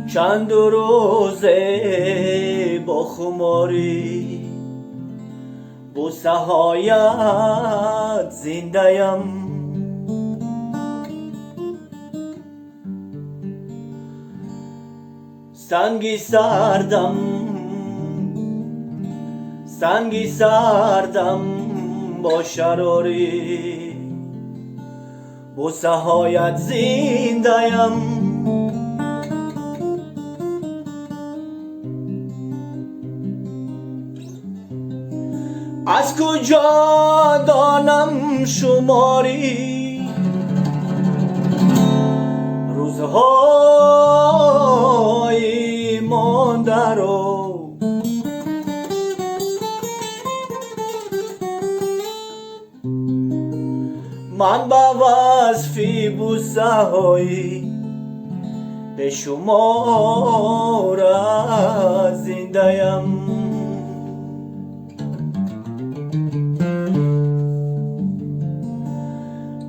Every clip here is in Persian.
چند روزه با خماری بوسه هایت زنده‌ام. سنگی سردم با شراری بوسه هایت زنده‌ام. از کجا دانم شماری روزهای مانده رو، من به وصف بوسه های به شمار زنده‌ام.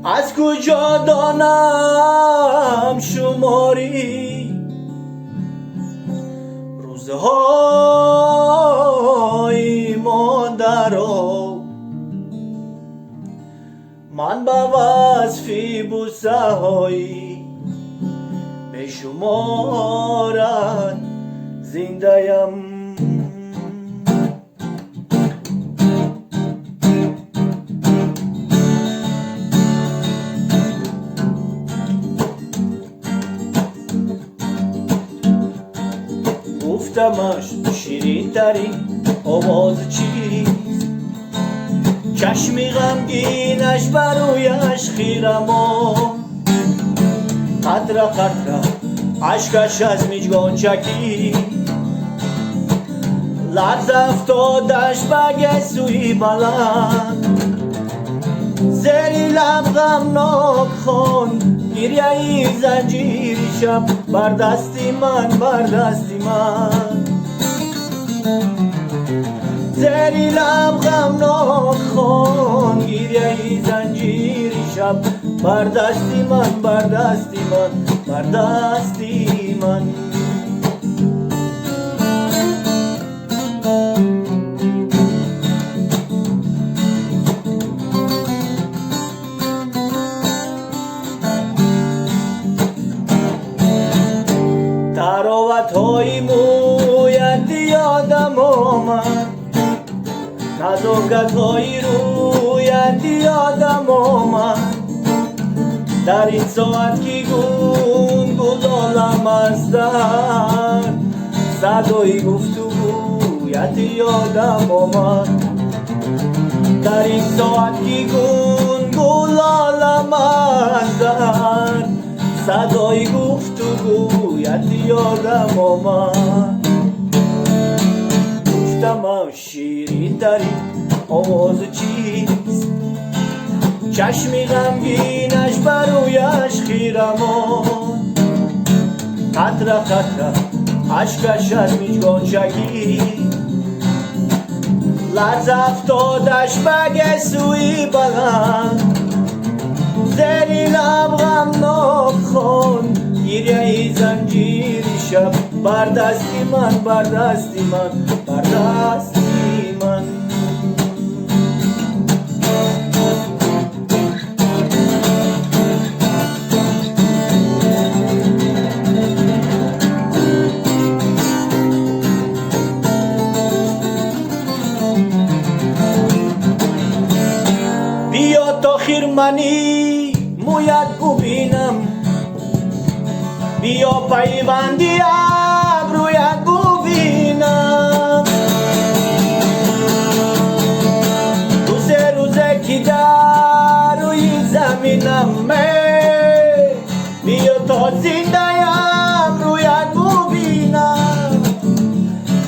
از کجا دانم شماری روزهای مانده رو، من به وصف بوسه های به شمارت زنده‌ام. گفتمش شیرین ترین آواز چیست، چشمی غمگینش برویش خیرم و قطره قطره عشقش از مژگان چکید، لرز افتادش به گسوی بلند، زیر لب غمناک خواند گریه زنجیر شب بر دستی من، بر دستی من. زیر لب غمناک خواند گریه زنجیر شب بر دستی من، بر دستی من، بر دستی من. تراوت های مویت یادم آمد، نزاکت های رویت یادم آمد، در این ساعت که گلالم از در صدای گفتگویت یادم آمد، در این ساعت که گلالم از در صدای گفتگویت یادم آمد. گفتم شیرین ترین آواز چیست، چشمی غمگینش برویش خیرم و قطره قطره عشقش از مژگان چکید، لرز افتادش به گسوی بلند، زیر لب غمناک خواند گریه زنجیر شب بر دستی من، بر دستی من، بر دستی من. بیا تا خیرمنی مویت ببینم، بیا پیوندی ابرویت ببینم، روزه که در روی زمینم، بیا تا زنده‌ام رویت ببینم،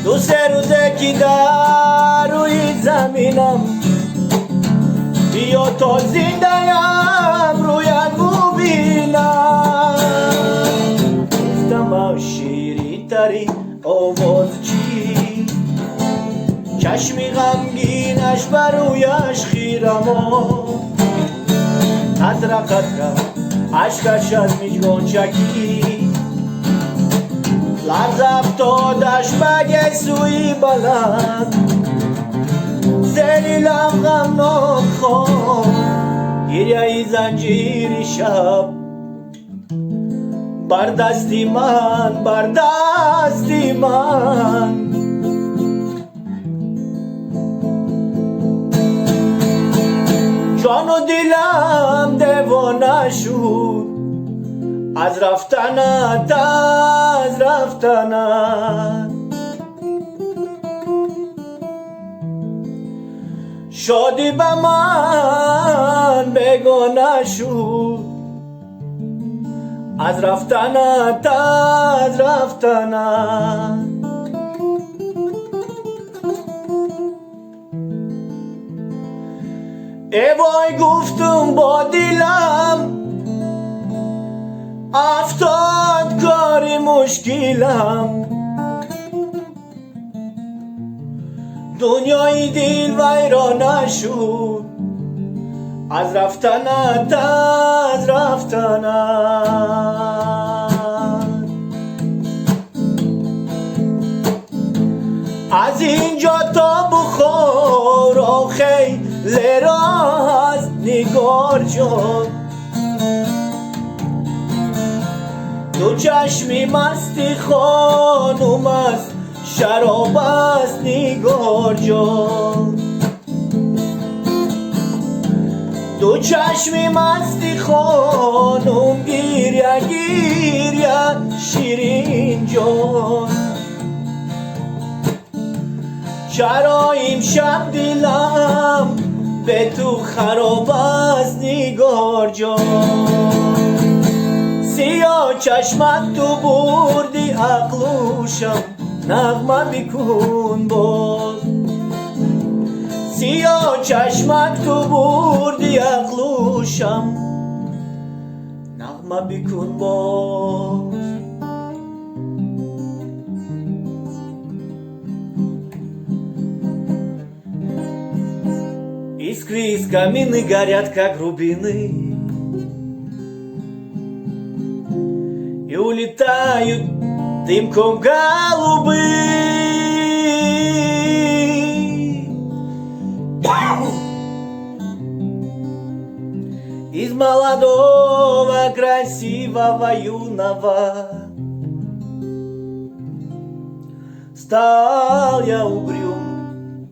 روزه که در روی زمینم، بیا تا زنده‌ام رویت ببینم. گفتم شیرین ترین آواز چیست، چشمی غمگینش برویش خیرم و قطره قطره عشقش از مژگان چکید، لرزد تا دشمک سوی بلند زیر لب غمناک خواب گریه زنجیر شب بر دستی من بر دستی من جان و دلم دیوانه شد از رفتنت از رفتنت شادی به من بگانه شد از رفتنت از رفتنت ای وای گفتم با دلم افتاد کاری مشکلم دنیای دل ویرانه شد از رفتنت از رفتنت از اینجا تا بخارا خیلی راه است نگار جان دو چشمی مستی خانوم است شراب است نگار جان دو چشمی مستی خانوم گیریه گیریه شیرین جان چرا امشب دلم به تو خراب است نگار جان سیاه چشمت تو بردی عقلوشم نغمه بکن باز سیاه چشمت تو بردی عقلوشم نغمه بکن باز Искры из камины горят, как рубины, и улетают дымком голубы. Из молодого, красивого, юного стал я угрюм,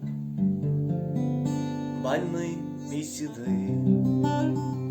больным и седым.